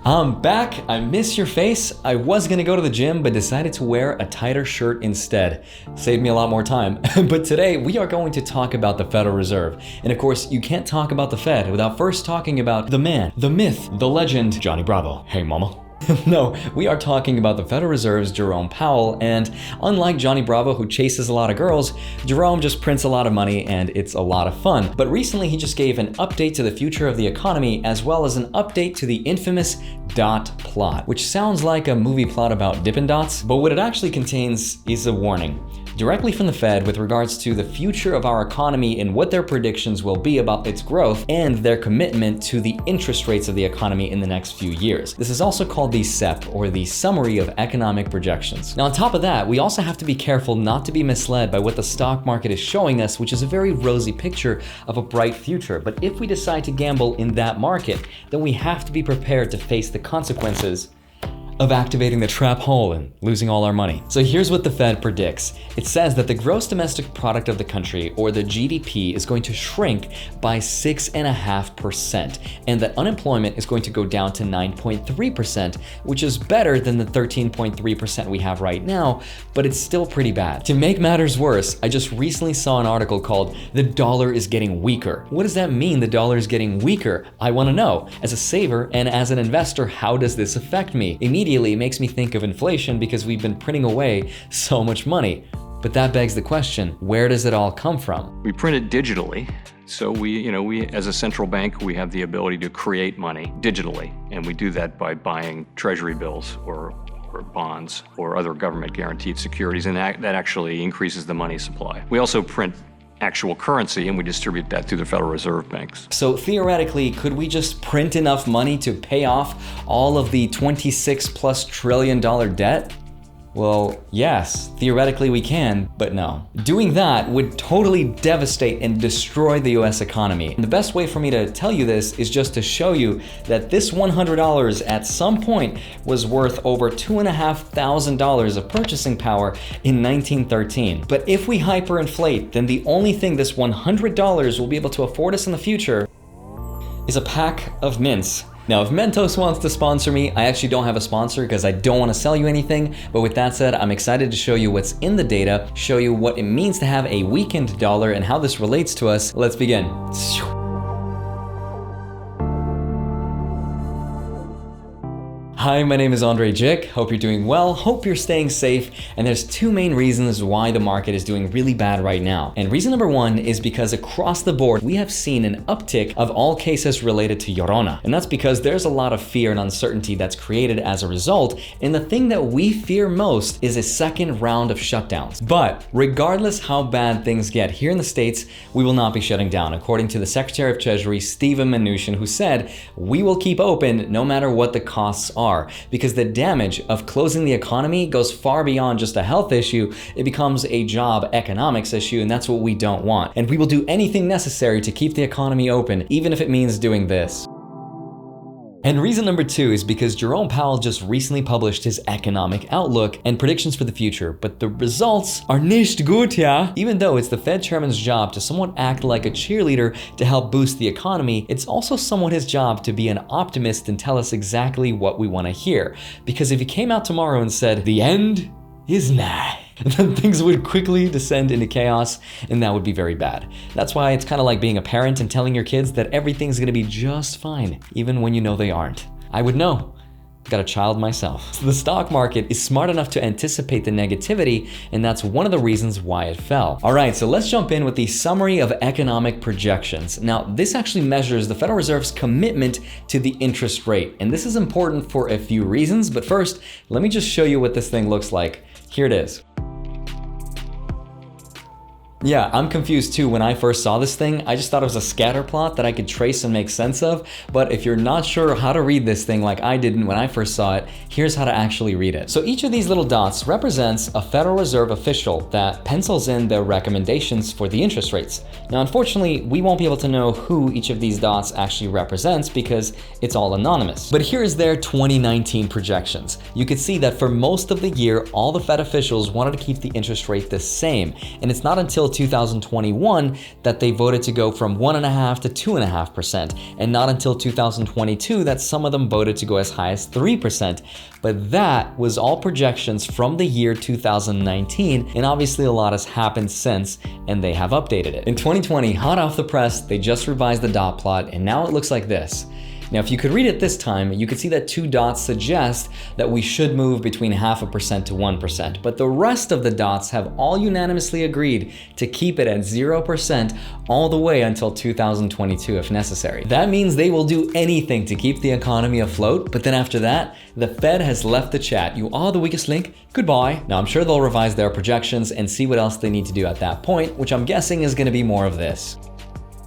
I'm back. I miss your face. I was gonna go to the gym, but decided to wear a tighter shirt instead. Saved me a lot more time. But today we are going to talk about the Federal Reserve. And of course, you can't talk about the Fed without first talking about the man, the myth, the legend, Johnny Bravo. Hey, mama. No, we are talking about the Federal Reserve's Jerome Powell, and unlike Johnny Bravo, who chases a lot of girls, Jerome just prints a lot of money and it's a lot of fun. But recently he just gave an update to the future of the economy, as well as an update to the infamous dot plot, which sounds like a movie plot about Dippin' Dots, but what it actually contains is a warning directly from the Fed with regards to the future of our economy and what their predictions will be about its growth and their commitment to the interest rates of the economy in the next few years. This is also called the SEP, or the Summary of Economic Projections. Now, on top of that, we also have to be careful not to be misled by what the stock market is showing us, which is a very rosy picture of a bright future. But if we decide to gamble in that market, then we have to be prepared to face the consequences of activating the trap hole and losing all our money. So here's what the Fed predicts. It says that the gross domestic product of the country, or the GDP, is going to shrink by 6.5%, and that unemployment is going to go down to 9.3%, which is better than the 13.3% we have right now, but it's still pretty bad. To make matters worse, I just recently saw an article called "The Dollar is Getting Weaker." What does that mean, the dollar is getting weaker? I want to know. As a saver and as an investor, how does this affect me? Immediately it makes me think of inflation because we've been printing away so much money. But that begs the question, where does it all come from? We print it digitally. So we as a central bank, we have the ability to create money digitally. And we do that by buying treasury bills or bonds or other government guaranteed securities. And that actually increases the money supply. We also print actual currency, and we distribute that through the Federal Reserve banks. So theoretically, could we just print enough money to pay off all of the $26+ trillion debt? Well, yes, theoretically we can, but no. Doing that would totally devastate and destroy the US economy. And the best way for me to tell you this is just to show you that this $100 at some point was worth over $2,500 of purchasing power in 1913. But if we hyperinflate, then the only thing this $100 will be able to afford us in the future is a pack of mints. Now, if Mentos wants to sponsor me, I actually don't have a sponsor because I don't want to sell you anything. But with that said, I'm excited to show you what's in the data, show you what it means to have a weakened dollar and how this relates to us. Let's begin. Hi, my name is Andrei Jikh. Hope you're doing well. Hope you're staying safe. And there's two main reasons why the market is doing really bad right now. And reason number one is because across the board, we have seen an uptick of all cases related to Corona. And that's because there's a lot of fear and uncertainty that's created as a result. And the thing that we fear most is a second round of shutdowns. But regardless how bad things get here in the States, we will not be shutting down, according to the Secretary of Treasury, Steven Mnuchin, who said, "We will keep open no matter what the costs are." Because the damage of closing the economy goes far beyond just a health issue. It becomes a job economics issue, and that's what we don't want. And we will do anything necessary to keep the economy open, even if it means doing this. And reason number two is because Jerome Powell just recently published his economic outlook and predictions for the future, but the results are nicht gut, yeah? Even though it's the Fed chairman's job to somewhat act like a cheerleader to help boost the economy, it's also somewhat his job to be an optimist and tell us exactly what we want to hear. Because if he came out tomorrow and said, "The end is nigh," then things would quickly descend into chaos, and that would be very bad. That's why it's kind of like being a parent and telling your kids that everything's gonna be just fine, even when you know they aren't. I would know. Got a child myself. So the stock market is smart enough to anticipate the negativity, and that's one of the reasons why it fell. All right, so let's jump in with the Summary of Economic Projections. Now, this actually measures the Federal Reserve's commitment to the interest rate, and this is important for a few reasons, but first, let me just show you what this thing looks like. Here it is. Yeah, I'm confused too. When I first saw this thing, I just thought it was a scatter plot that I could trace and make sense of. But if you're not sure how to read this thing like I didn't when I first saw it, here's how to actually read it. So each of these little dots represents a Federal Reserve official that pencils in their recommendations for the interest rates. Now, unfortunately, we won't be able to know who each of these dots actually represents because it's all anonymous. But here's their 2019 projections. You could see that for most of the year, all the Fed officials wanted to keep the interest rate the same. And it's not until 2021 that they voted to go from 1.5% to 2.5%, and not until 2022 that some of them voted to go as high as 3%. But that was all projections from the year 2019, and obviously a lot has happened since, and they have updated it. In 2020, hot off the press, they just revised the dot plot, and now it looks like this. Now, if you could read it this time, you could see that 2 dots suggest that we should move between 0.5% to 1%, but the rest of the dots have all unanimously agreed to keep it at 0% all the way until 2022 if necessary. That means they will do anything to keep the economy afloat, but then after that, the Fed has left the chat. You are the weakest link, goodbye. Now, I'm sure they'll revise their projections and see what else they need to do at that point, which I'm guessing is going to be more of this.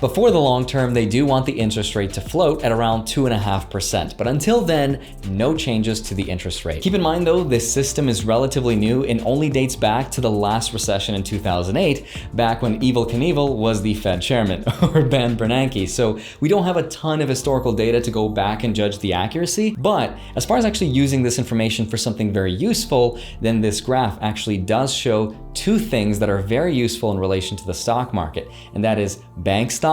But for the long term, they do want the interest rate to float at around 2.5%. But until then, no changes to the interest rate. Keep in mind though, this system is relatively new and only dates back to the last recession in 2008, back when Evel Knievel was the Fed chairman, or Ben Bernanke. So we don't have a ton of historical data to go back and judge the accuracy. But as far as actually using this information for something very useful, then this graph actually does show 2 things that are very useful in relation to the stock market, and that is bank stocks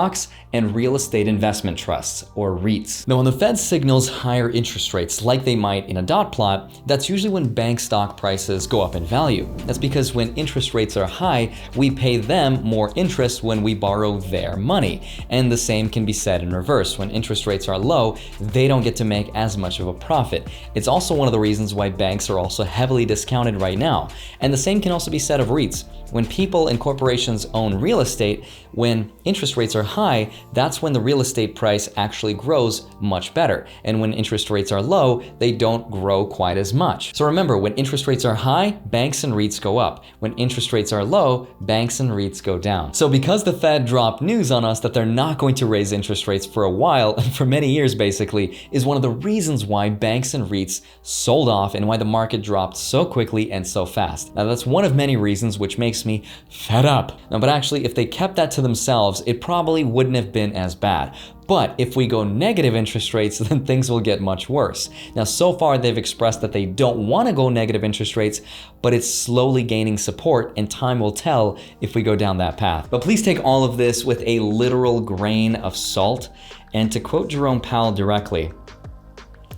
and real estate investment trusts, or REITs. Now, when the Fed signals higher interest rates like they might in a dot plot, that's usually when bank stock prices go up in value. That's because when interest rates are high, we pay them more interest when we borrow their money. And the same can be said in reverse. When interest rates are low, they don't get to make as much of a profit. It's also one of the reasons why banks are also heavily discounted right now. And the same can also be said of REITs. When people and corporations own real estate, when interest rates are high, that's when the real estate price actually grows much better. And when interest rates are low, they don't grow quite as much. So remember, when interest rates are high, banks and REITs go up. When interest rates are low, banks and REITs go down. So because the Fed dropped news on us that they're not going to raise interest rates for a while, and for many years basically, is one of the reasons why banks and REITs sold off and why the market dropped so quickly and so fast. Now that's one of many reasons which makes me fed up. Now, but actually, if they kept that to themselves, it probably wouldn't have been as bad. But if we go negative interest rates, then things will get much worse. Now, so far, they've expressed that they don't want to go negative interest rates, but it's slowly gaining support, and time will tell if we go down that path. But please take all of this with a literal grain of salt. And to quote Jerome Powell directly,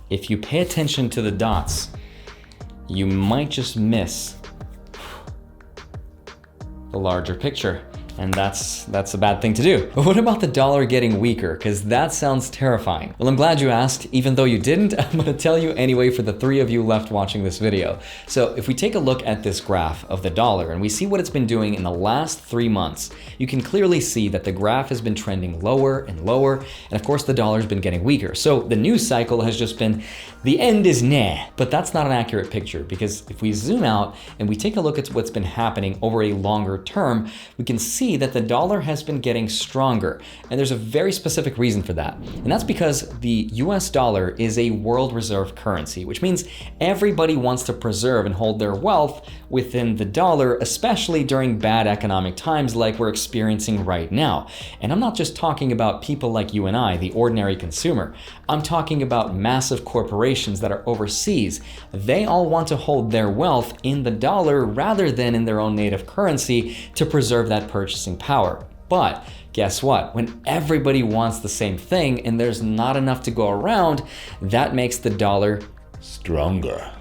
if you pay attention to the dots, you might just miss the larger picture. And that's a bad thing to do. But what about the dollar getting weaker? Because that sounds terrifying. Well, I'm glad you asked. Even though you didn't, I'm gonna tell you anyway for the 3 of you left watching this video. So if we take a look at this graph of the dollar and we see what it's been doing in the last 3 months, you can clearly see that the graph has been trending lower and lower. And of course, the dollar's been getting weaker. So the news cycle has just been, the end is nah. But that's not an accurate picture, because if we zoom out and we take a look at what's been happening over a longer term, we can see that the dollar has been getting stronger. And there's a very specific reason for that. And that's because the US dollar is a world reserve currency, which means everybody wants to preserve and hold their wealth within the dollar, especially during bad economic times like we're experiencing right now. And I'm not just talking about people like you and I, the ordinary consumer. I'm talking about massive corporations that are overseas. They all want to hold their wealth in the dollar rather than in their own native currency to preserve that purchasing power. But guess what? When everybody wants the same thing and there's not enough to go around, that makes the dollar stronger.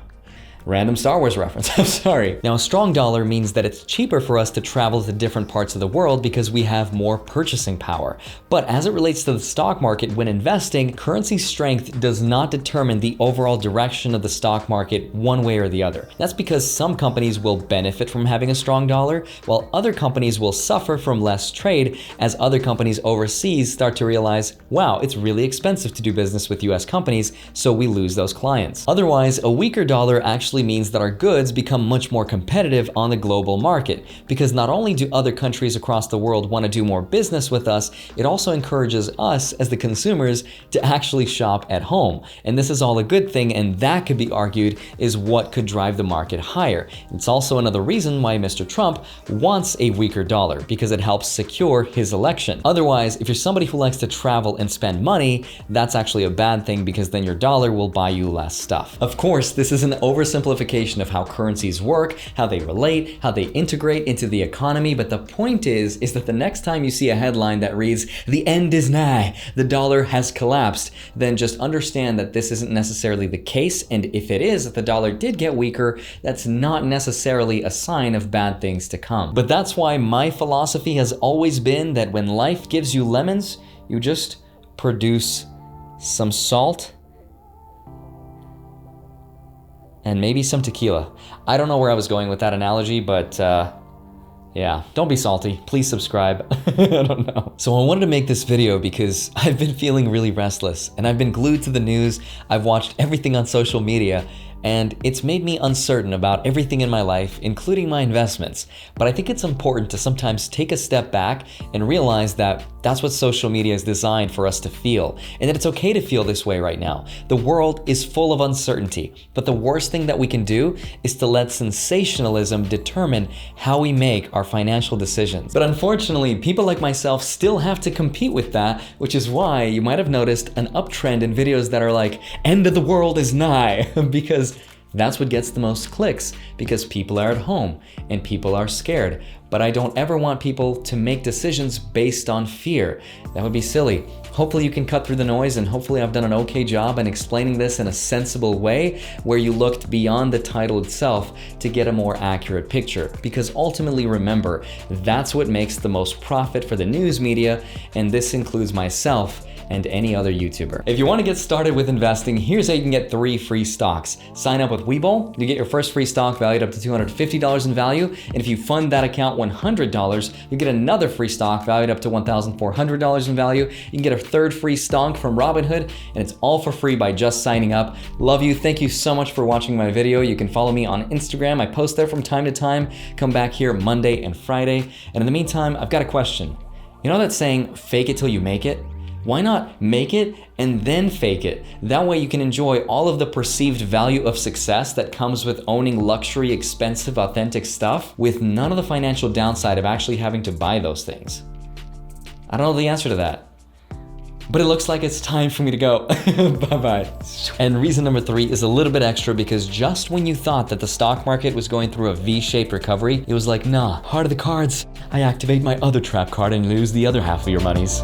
Random Star Wars reference, I'm sorry. Now, a strong dollar means that it's cheaper for us to travel to different parts of the world because we have more purchasing power. But as it relates to the stock market, when investing, currency strength does not determine the overall direction of the stock market one way or the other. That's because some companies will benefit from having a strong dollar, while other companies will suffer from less trade as other companies overseas start to realize, wow, it's really expensive to do business with US companies, so we lose those clients. Otherwise, a weaker dollar actually means that our goods become much more competitive on the global market, because not only do other countries across the world want to do more business with us, it also encourages us as the consumers to actually shop at home. And this is all a good thing, and that could be argued is what could drive the market higher. It's also another reason why Mr. Trump wants a weaker dollar, because it helps secure his election. Otherwise, if you're somebody who likes to travel and spend money, that's actually a bad thing, because then your dollar will buy you less stuff. Of course, this is an oversimplification oversimplification of how currencies work, how they relate, how they integrate into the economy, but the point is that the next time you see a headline that reads, "The end is nigh, the dollar has collapsed," then just understand that this isn't necessarily the case, and if it is, that the dollar did get weaker, that's not necessarily a sign of bad things to come. But that's why my philosophy has always been that when life gives you lemons, you just produce some salt and maybe some tequila. I don't know where I was going with that analogy, but yeah, don't be salty. Please subscribe. I don't know. So I wanted to make this video because I've been feeling really restless and I've been glued to the news. I've watched everything on social media and it's made me uncertain about everything in my life, including my investments. But I think it's important to sometimes take a step back and realize that that's what social media is designed for us to feel, and that it's okay to feel this way right now. The world is full of uncertainty, but the worst thing that we can do is to let sensationalism determine how we make our financial decisions. But unfortunately, people like myself still have to compete with that, which is why you might have noticed an uptrend in videos that are like, "End of the world is nigh," because that's what gets the most clicks, because people are at home and people are scared. But I don't ever want people to make decisions based on fear. That would be silly. Hopefully you can cut through the noise, and hopefully I've done an okay job in explaining this in a sensible way where you looked beyond the title itself to get a more accurate picture. Because ultimately, remember, that's what makes the most profit for the news media, and this includes myself and any other YouTuber. If you want to get started with investing, here's how you can get 3 free stocks. Sign up with Webull, you get your first free stock valued up to $250 in value, and if you fund that account $100, you get another free stock valued up to $1,400 in value. You can get a third free stock from Robinhood, and it's all for free by just signing up. Love you, thank you so much for watching my video. You can follow me on Instagram, I post there from time to time. Come back here Monday and Friday. And in the meantime, I've got a question. You know that saying, fake it till you make it? Why not make it and then fake it? That way you can enjoy all of the perceived value of success that comes with owning luxury, expensive, authentic stuff with none of the financial downside of actually having to buy those things. I don't know the answer to that, but it looks like it's time for me to go. Bye-bye. And reason number 3 is a little bit extra, because just when you thought that the stock market was going through a V-shaped recovery, it was like, nah, heart of the cards, I activate my other trap card and lose the other half of your monies.